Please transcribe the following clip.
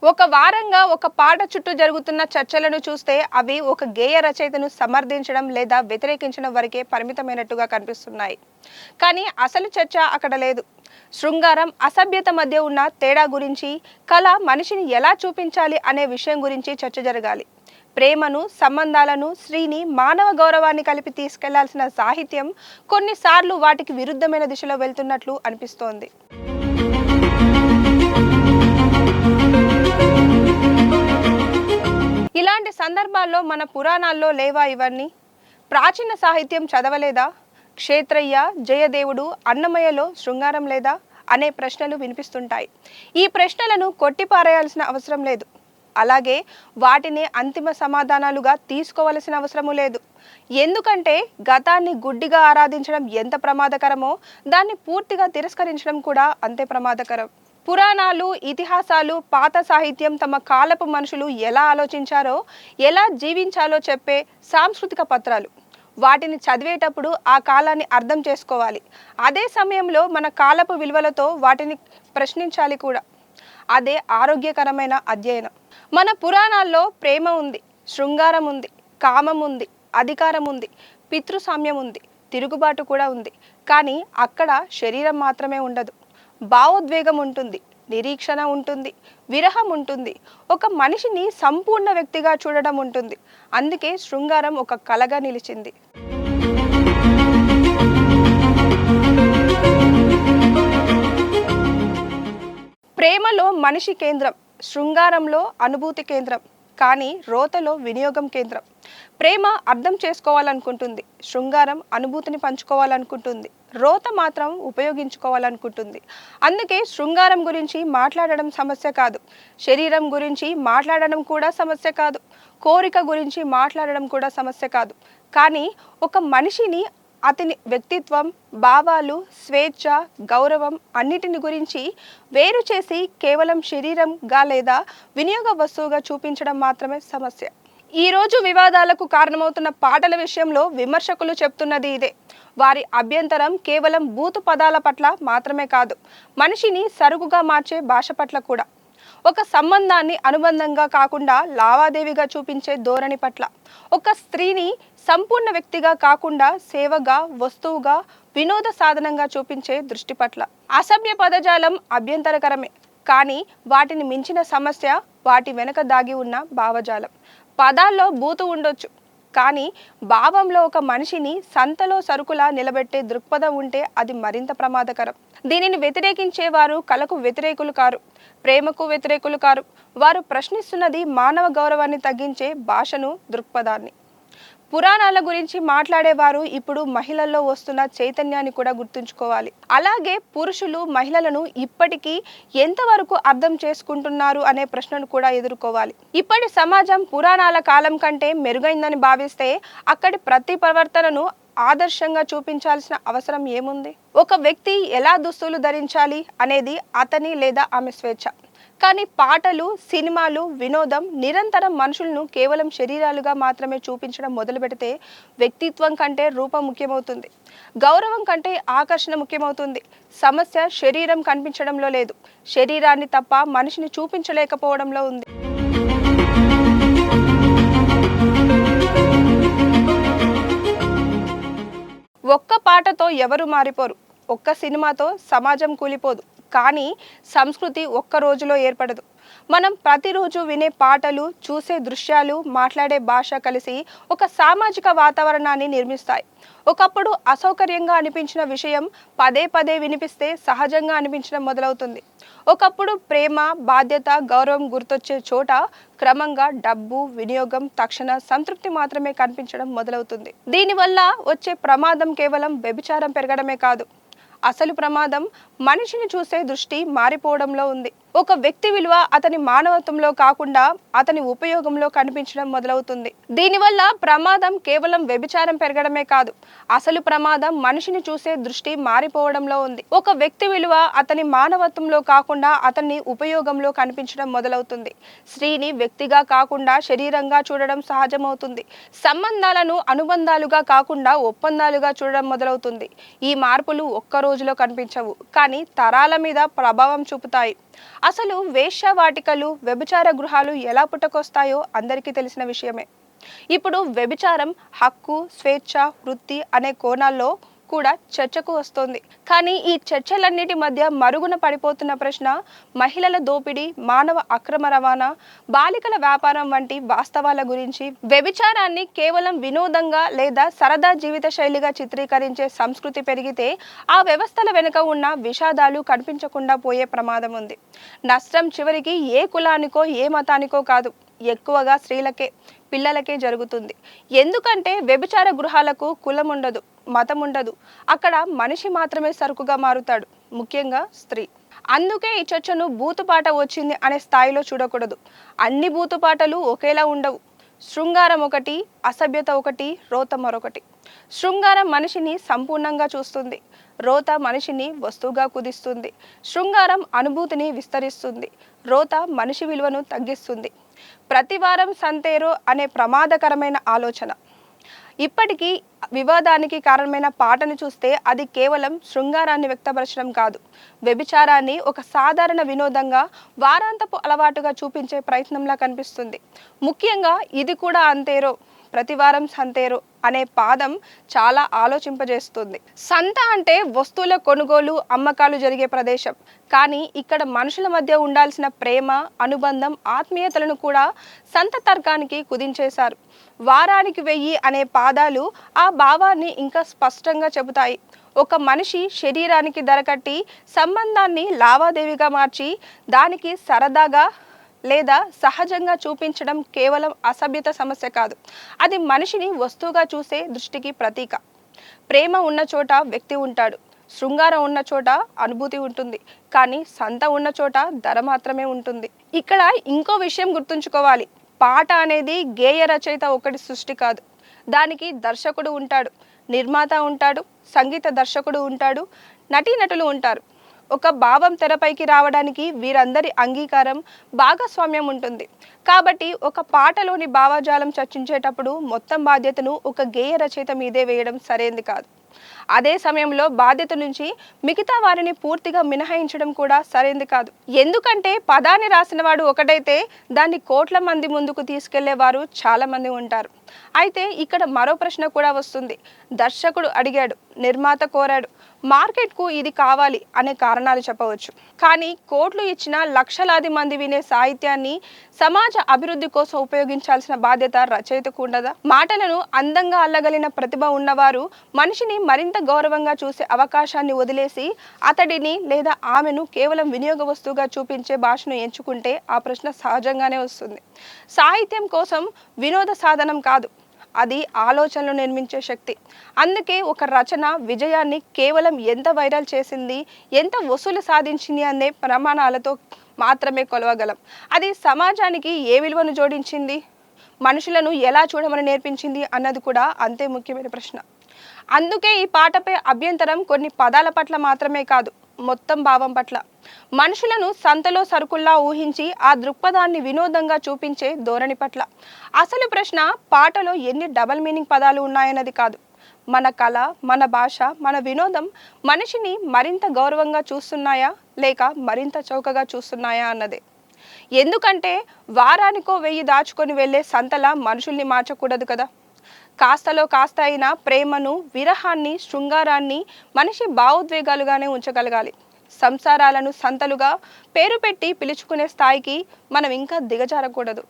ఒక వారంగా ఒక పాట చుట్టూ జరుగుతున్న చర్చలను చూస్తే అవి ఒక గేయ రచయితను సమర్థించడం లేదా వ్యతిరేకించడం వరకే పరిమితమైనట్టుగా కనిపిస్తున్నాయి. కానీ అసలు చర్చ అక్కడ లేదు. శృంగారం, అసభ్యత మధ్య ఉన్న తేడా గురించి, కళ మనిషిని ఎలా చూపించాలి అనే విషయం గురించి చర్చ జరగాలి. ప్రేమను, సంబంధాలను, స్త్రీని, మానవ గౌరవాన్ని కలిపి తీసుకెళ్లాల్సిన సాహిత్యం కొన్నిసార్లు వాటికి విరుద్ధమైన దిశలో వెళ్తున్నట్లు అనిపిస్తోంది. ఇలాంటి సందర్భాల్లో మన పురాణాల్లో లేవా ఇవన్నీ? ప్రాచీన సాహిత్యం చదవలేదా? క్షేత్రయ్య, జయదేవుడు, అన్నమయ్యలో శృంగారం లేదా అనే ప్రశ్నలు వినిపిస్తుంటాయి. ఈ ప్రశ్నలను కొట్టిపారేయాల్సిన అవసరం లేదు. అలాగే వాటిని అంతిమ సమాధానాలుగా తీసుకోవలసిన అవసరము లేదు. ఎందుకంటే గతాన్ని గుడ్డిగా ఆరాధించడం ఎంత ప్రమాదకరమో దాన్ని పూర్తిగా తిరస్కరించడం కూడా అంతే ప్రమాదకరం. పురాణాలు, ఇతిహాసాలు, పాత సాహిత్యం తమ కాలపు మనుషులు ఎలా ఆలోచించారో, ఎలా జీవించాలో చెప్పే సాంస్కృతిక పత్రాలు. వాటిని చదివేటప్పుడు ఆ కాలాన్ని అర్థం చేసుకోవాలి. అదే సమయంలో మన కాలపు విలువలతో వాటిని ప్రశ్నించాలి కూడా. అదే ఆరోగ్యకరమైన అధ్యయనం. మన పురాణాల్లో ప్రేమ ఉంది, శృంగారం ఉంది, కామం ఉంది, అధికారం ఉంది, పితృసామ్యం ఉంది, తిరుగుబాటు కూడా ఉంది. కానీ అక్కడ శరీరం మాత్రమే ఉండదు. భావోద్వేగం ఉంటుంది, నిరీక్షణ ఉంటుంది, విరహం ఉంటుంది, ఒక మనిషిని సంపూర్ణ వ్యక్తిగా చూడడం ఉంటుంది. అందుకే శృంగారం ఒక కళగా నిలిచింది. ప్రేమలో మనిషి కేంద్రం, శృంగారంలో అనుభూతి కేంద్రం, కానీ రోతలో వినియోగం కేంద్రం. ప్రేమ అర్థం చేసుకోవాలనుకుంటుంది, శృంగారం అనుభూతిని పంచుకోవాలనుకుంటుంది, రోత మాత్రం ఉపయోగించుకోవాలనుకుంటుంది. అందుకే శృంగారం గురించి మాట్లాడడం సమస్య కాదు, శరీరం గురించి మాట్లాడడం కూడా సమస్య కాదు, కోరిక గురించి మాట్లాడడం కూడా సమస్య కాదు. కానీ ఒక మనిషిని, అతని వ్యక్తిత్వం, భావాలు, స్వేచ్ఛ, గౌరవం అన్నిటిని గురించి వేరు చేసి కేవలం శరీరంగా లేదా వినియోగ వస్తువుగా చూపించడం మాత్రమే సమస్య. ఈరోజు వివాదాలకు కారణమవుతున్న పాటల విషయంలో విమర్శకులు చెప్తున్నది ఇదే. వారి అభ్యంతరం కేవలం బూతు పదాల పట్ల మాత్రమే కాదు, మనిషిని సరుకుగా మార్చే భాష పట్ల కూడా. ఒక సంబంధాన్ని అనుబంధంగా కాకుండా లావాదేవీగా చూపించే ధోరణి పట్ల, ఒక స్త్రీని సంపూర్ణ వ్యక్తిగా కాకుండా సేవగా, వస్తువుగా, వినోద సాధనంగా చూపించే దృష్టి పట్ల. అసభ్య పదజాలం అభ్యంతరకరమే, కానీ వాటిని మించిన సమస్య వాటి వెనుక దాగి ఉన్న భావజాలం. పదాల్లో బూతు ఉండొచ్చు, కానీ భావంలో ఒక మనిషిని సంతలో సరుకులా నిలబెట్టే దృక్పథం ఉంటే అది మరింత ప్రమాదకరం. దీనిని వ్యతిరేకించేవారు కళకు వ్యతిరేకులు కారు, ప్రేమకు వ్యతిరేకులు కారు. వారు ప్రశ్నిస్తున్నది మానవ గౌరవాన్ని తగ్గించే భాషను, దృక్పథాన్ని. పురాణాల గురించి మాట్లాడేవారు ఇప్పుడు మహిళల్లో వస్తున్న చైతన్యాన్ని కూడా గుర్తుంచుకోవాలి. అలాగే పురుషులు మహిళలను ఇప్పటికీ ఎంతవరకు అర్థం చేసుకుంటున్నారు అనే ప్రశ్నను కూడా ఎదుర్కోవాలి. ఇప్పటి సమాజం పురాణాల కాలం కంటే మెరుగైందని భావిస్తే అక్కడి ప్రతి ప్రవర్తనను ఆదర్శంగా చూపించాల్సిన అవసరం ఏముంది? ఒక వ్యక్తి ఎలా దుస్తులు ధరించాలి అనేది అతని లేదా ఆమె స్వేచ్ఛ. కానీ పాటలు, సినిమాలు, వినోదం నిరంతరం మనుషులను కేవలం శరీరాలుగా మాత్రమే చూపించడం మొదలు పెడితే వ్యక్తిత్వం కంటే రూపం ముఖ్యమవుతుంది, గౌరవం కంటే ఆకర్షణ ముఖ్యమవుతుంది. సమస్య శరీరం కనిపించడంలో లేదు, శరీరాన్ని తప్ప మనిషిని చూపించలేకపోవడంలో ఉంది. ఒక్క పాటతో ఎవరు మారిపోరు, ఒక్క సినిమాతో సమాజం కూలిపోదు, కానీ సంస్కృతి ఒక్క రోజులో ఏర్పడదు. మనం ప్రతిరోజు వినే పాటలు, చూసే దృశ్యాలు, మాట్లాడే భాష కలిసి ఒక సామాజిక వాతావరణాన్ని నిర్మిస్తాయి. ఒకప్పుడు అసౌకర్యంగా అనిపించిన విషయం పదే పదే వినిపిస్తే సహజంగా అనిపించడం మొదలవుతుంది. ఒకప్పుడు ప్రేమ, బాధ్యత, గౌరవం గుర్తొచ్చే చోట క్రమంగా డబ్బు, వినియోగం, తక్షణ సంతృప్తి మాత్రమే కనిపించడం మొదలవుతుంది. దీనివల్ల వచ్చే ప్రమాదం కేవలం వ్యభిచారం పెరగడమే కాదు, అసలు ప్రమాదం మనిషిని చూసే దృష్టి మారిపోవడంలో ఉంది. ఒక వ్యక్తి విలువ అతని మానవత్వంలో కాకుండా అతని ఉపయోగంలో కనిపించడం మొదలవుతుంది. దీనివల్ల ప్రమాదం కేవలం వ్యభిచారం పెరగడమే కాదు, అసలు ప్రమాదం మనిషిని చూసే దృష్టి మారిపోవడంలో ఉంది. ఒక వ్యక్తి విలువ అతని మానవత్వంలో కాకుండా అతని ఉపయోగంలో కనిపించడం మొదలవుతుంది. స్త్రీని వ్యక్తిగా కాకుండా శరీరంగా చూడడం సహజమవుతుంది. సంబంధాలను అనుబంధాలుగా కాకుండా ఒప్పందాలుగా చూడడం మొదలవుతుంది. ఈ మార్పులు ఒక్క రోజులో కనిపించవు, కానీ తరాల మీద ప్రభావం చూపుతాయి. అసలు వేశ్యావాటికలు, వ్యభిచార గృహాలు ఎలా పుట్టుకొస్తాయో అందరికీ తెలిసిన విషయమే. ఇప్పుడు వ్యభిచారం హక్కు, స్వేచ్ఛ, వృత్తి అనే కోణాల్లో కూడా చర్చకు వస్తోంది. కానీ ఈ చర్చలన్నిటి మధ్య మరుగున పడిపోతున్న ప్రశ్న మహిళల దోపిడీ, మానవ అక్రమ రవాణా, బాలికల వ్యాపారం వంటి వాస్తవాల గురించి. వ్యభిచారాన్ని కేవలం వినోదంగా లేదా సరదా జీవిత శైలిగా చిత్రీకరించే సంస్కృతి పెరిగితే ఆ వ్యవస్థల వెనుక ఉన్న విషాదాలు కనిపించకుండా పోయే ప్రమాదం ఉంది. నష్టం చివరికి ఏ కులానికో ఏ మతానికో కాదు, ఎక్కువగా స్త్రీలకే, పిల్లలకే జరుగుతుంది. ఎందుకంటే వ్యభిచార గృహాలకు కులం ఉండదు, మతం ఉండదు. అక్కడ మనిషి మాత్రమే సరుకుగా మారుతాడు, ముఖ్యంగా స్త్రీ. అందుకే ఈ చర్చను బూతుపాట వచ్చింది అనే స్థాయిలో చూడకూడదు. అన్ని బూతుపాటలు ఒకేలా ఉండవు. శృంగారం ఒకటి, అసభ్యత ఒకటి, రోత మరొకటి. శృంగారం మనిషిని సంపూర్ణంగా చూస్తుంది, రోత మనిషిని వస్తువుగా కుదిస్తుంది. శృంగారం అనుభూతిని విస్తరిస్తుంది, రోత మనిషి విలువను తగ్గిస్తుంది. ప్రతివారం సంతేరో అనే ప్రమాదకరమైన ఆలోచన. ఇప్పటికీ వివాదానికి కారణమైన పాటను చూస్తే అది కేవలం శృంగారాన్ని వ్యక్తపరచడం కాదు, వ్యభిచారాన్ని ఒక సాధారణ వినోదంగా, వారాంతపు అలవాటుగా చూపించే ప్రయత్నంలా కనిపిస్తుంది. ముఖ్యంగా ఇది కూడా అంతేరో, ప్రతివారం సంతేరో అనే పాదం చాలా ఆలోచింపజేస్తుంది. సంత అంటే వస్తువుల కొనుగోలు, అమ్మకాలు జరిగే ప్రదేశం. కానీ ఇక్కడ మనుషుల మధ్య ఉండాల్సిన ప్రేమ, అనుబంధం, ఆత్మీయతలను కూడా సంత తర్కానికి కుదించేశారు. వారానికి 1000 అనే పాదాలు ఆ భావాన్ని ఇంకా స్పష్టంగా చెబుతాయి. ఒక మనిషి శరీరానికి ధరకట్టి సంబంధాన్ని లావాదేవీగా మార్చి దానికి సరదాగా లేదా సహజంగా చూపించడం కేవలం అసభ్యత సమస్య కాదు, అది మనిషిని వస్తువుగా చూసే దృష్టికి ప్రతీక. ప్రేమ ఉన్న చోట వ్యక్తి ఉంటాడు, శృంగారం ఉన్న చోట అనుభూతి ఉంటుంది, కానీ సంత ఉన్న చోట ధర మాత్రమే ఉంటుంది. ఇక్కడ ఇంకో విషయం గుర్తుంచుకోవాలి. పాట అనేది గేయ రచయిత ఒకటి సృష్టి కాదు. దానికి దర్శకుడు ఉంటాడు, నిర్మాత ఉంటాడు, సంగీత దర్శకుడు ఉంటాడు, నటీనటులు ఉంటారు. ఒక భావం తెరపైకి రావడానికి వీరందరి అంగీకారం, భాగస్వామ్యం ఉంటుంది. కాబట్టి ఒక పాటలోని భావజాలం చర్చించేటప్పుడు మొత్తం బాధ్యతను ఒక గేయ రచయిత మీదే వేయడం సరైంది కాదు. అదే సమయంలో బాధ్యత నుంచి మిగతా వారిని పూర్తిగా మినహాయించడం కూడా సరైంది కాదు. ఎందుకంటే పదాన్ని రాసిన వాడు ఒకటైతే దాన్ని కోట్ల మంది ముందుకు తీసుకెళ్లే వారు చాలా మంది ఉంటారు. అయితే ఇక్కడ మరో ప్రశ్న కూడా వస్తుంది. దర్శకుడు అడిగాడు, నిర్మాత కోరాడు, మార్కెట్కు ఇది కావాలి అనే కారణాలు చెప్పవచ్చు. కానీ కోట్లు ఇచ్చిన లక్షలాది మంది వినే సాహిత్యాన్ని సమాజ అభివృద్ధి కోసం ఉపయోగించాల్సిన బాధ్యత రచయితకు ఉండదా? మాటలను అందంగా అల్లగలిగిన ప్రతిభ ఉన్నవారు మనిషిని మరింత గౌరవంగా చూసే అవకాశాన్ని వదిలేసి అతడిని లేదా ఆమెను కేవలం వినియోగ వస్తువుగా చూపించే భాషను ఎంచుకుంటే ఆ ప్రశ్న సహజంగానే వస్తుంది. సాహిత్యం కోసం వినోద సాధనం కాదు, అది ఆలోచనలు నిర్మించే శక్తి. అందుకే ఒక రచన విజయాన్ని కేవలం ఎంత వైరల్ చేసింది, ఎంత వసూలు సాధించింది అనే ప్రమాణాలతో మాత్రమే కొలవగలం. అది సమాజానికి ఏ విలువను జోడించింది, మనుషులను ఎలా చూడమని నేర్పించింది అన్నది కూడా అంతే ముఖ్యమైన ప్రశ్న. అందుకే ఈ పాటపై అభ్యంతరం కొన్ని పదాల పట్ల మాత్రమే కాదు, మొత్తం భావం పట్ల. మనుషులను సంతలో సరుకుల్లా ఊహించి ఆ దృక్పథాన్ని వినోదంగా చూపించే ధోరణి పట్ల. అసలు ప్రశ్న పాటలో ఎన్ని డబల్ మీనింగ్ పదాలు ఉన్నాయన్నది కాదు, మన కళ, మన భాష, మన వినోదం మనిషిని మరింత గౌరవంగా చూస్తున్నాయా లేక మరింత చౌకగా చూస్తున్నాయా అన్నదే. ఎందుకంటే వారానికో 1000 దాచుకొని వెళ్ళే సంతలా మనుషుల్ని మార్చకూడదు కదా. కాస్తలో కాస్త అయినా ప్రేమను, విరహాన్ని, శృంగారాన్ని మనిషి భావోద్వేగాలుగానే ఉంచగలగాలి. సంసారాలను సంతలుగా పేరు పెట్టి పిలుచుకునే స్థాయికి మనం ఇంకా దిగజారకూడదు.